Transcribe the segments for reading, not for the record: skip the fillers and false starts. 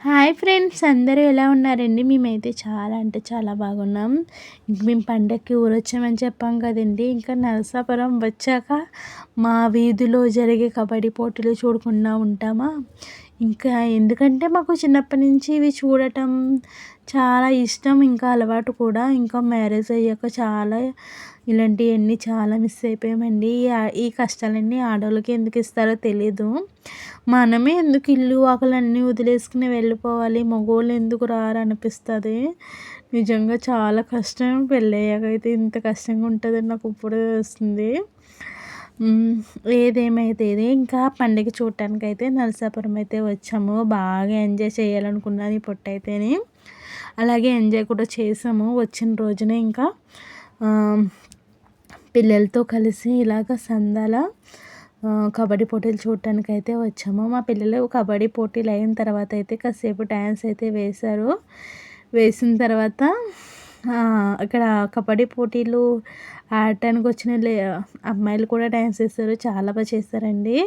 Hi friends, అందరూ ఎలా ఉన్నారండి? మేమైతే చాలా అంటే చాలా బాగున్నాం. ఇంక మేము పండగకి ఊరొచ్చామని చెప్పాం కదండీ! ఇంకా నరసాపురం వచ్చాక మా వీధిలో జరిగే కబడ్డీ పోటీలు చూడకుండా ఉంటామా? ఇంకా ఎందుకంటే మాకు చిన్నప్పటి నుంచి ఇవి చూడటం చాలా ఇష్టం. ఇంకా అలవాటు కూడా. ఇంకా మ్యారేజ్ అయ్యాక చాలా ఇలాంటియన్నీ చాలా మిస్ అయిపోయామండి. ఈ కష్టాలన్నీ ఆడోళ్ళకి ఎందుకు ఇస్తారో తెలీదు. మనమే ఎందుకు ఇల్లు వాకిలన్నీ వదిలేసుకుని వెళ్ళిపోవాలి, మగోళ్ళు ఎందుకు రారు అనిపిస్తుంది. నిజంగా చాలా కష్టం. పెళ్ళయ్యాకైతే ఇంత కష్టంగా ఉంటుందని నాకు ఇప్పుడే తెలుస్తుంది. ఏదేమైతే ఇంకా పండగ చూడటానికైతే నరసాపురం అయితే వచ్చాము. బాగా ఎంజాయ్ చేయాలనుకున్నాను ఈ పొట్టయితేని. అలాగే ఎంజాయ్ కూడా చేసాము. వచ్చిన రోజునే ఇంకా పిల్లలతో కలిసి ఇలాగ సందాల కబడ్డీ పోటీలు చూడటానికైతే వచ్చాము. మా పిల్లలు కబడ్డీ పోటీలు అయిన తర్వాత అయితే కాసేపు డ్యాన్స్ అయితే వేశారు. వేసిన తర్వాత అక్కడ కబడ్డీ పోటీలు ఆడటానికి వచ్చిన అమ్మాయిలు కూడా డ్యాన్స్ వేశారు. చాలా బాగా చేశారండి.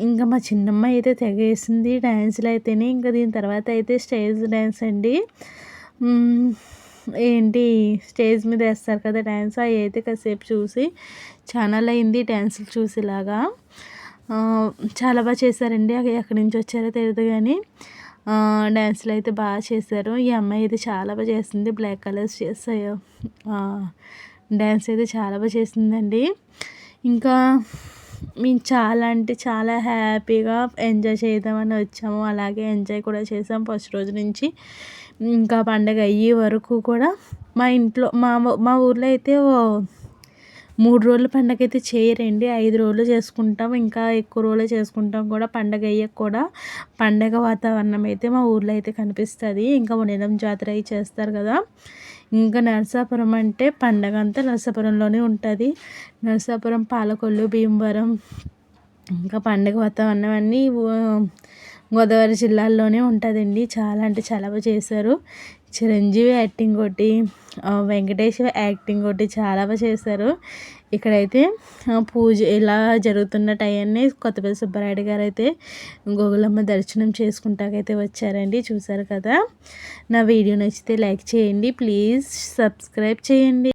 ఇంకా మా చిన్నమ్మాయి అయితే తెగ వేసింది డ్యాన్స్లు అయితేనే. ఇంకా దీని తర్వాత అయితే స్టేజ్ డ్యాన్స్ అండి. స్టేజ్ మీద వేస్తారు కదా డ్యాన్స్, అవి అయితే కాసేపు చూసి ఛానల్ అయింది డ్యాన్సులు చూసేలాగా. చాలా బాగా చేశారండి. అవి ఎక్కడి నుంచి వచ్చారో తెలియదు కానీ డ్యాన్సులు అయితే బాగా చేశారు. ఈ అమ్మాయి అయితే చాలా బాగా చేస్తుంది. బ్లాక్ కలర్స్ చేస్తాయో డ్యాన్స్ అయితే చాలా బాగా చేసిందండి. ఇంకా మేము చాలా అంటే చాలా హ్యాపీగా ఎంజాయ్ చేద్దామని వచ్చాము. అలాగే ఎంజాయ్ కూడా చేసాం ఫస్ట్ రోజు నుంచి. ఇంకా పండగ అయ్యే వరకు కూడా మా ఇంట్లో మా ఊర్లో అయితే 3 రోజుల పండగ అయితే చేయరండి. 5 రోజులు చేసుకుంటాం. ఇంకా ఎక్కువ రోజులు చేసుకుంటాం కూడా. పండగ అయ్యాక కూడా పండగ వాతావరణం అయితే మా ఊర్లో అయితే కనిపిస్తుంది. ఇంకా వండినం జాతర అవి చేస్తారు కదా. ఇంకా నరసాపురం అంటే పండగ అంతా నరసాపురంలోనే ఉంటుంది. నరసాపురం, పాలకొల్లు, భీమవరం ఇంకా పండగ వాతావరణం అన్నీ గోదావరి జిల్లాల్లోనే ఉంటుందండి. చాలా అంటే చాలా బాగా చేశారు. చిరంజీవి యాక్టింగ్ ఒకటి, వెంకటేష్ యాక్టింగ్ ఒకటి చాలా బాగా చేశారు. ఇక్కడైతే పూజ ఇలా జరుగుతున్న టైంని కొత్తపల్లి సుబ్బారాయుడు గారు అయితే గోగులమ్మ దర్శనం చేసుకుంటాకైతే వచ్చారండి. చూసారు కదా. నా వీడియో నచ్చితే లైక్ చేయండి, ప్లీజ్ సబ్స్క్రైబ్ చేయండి.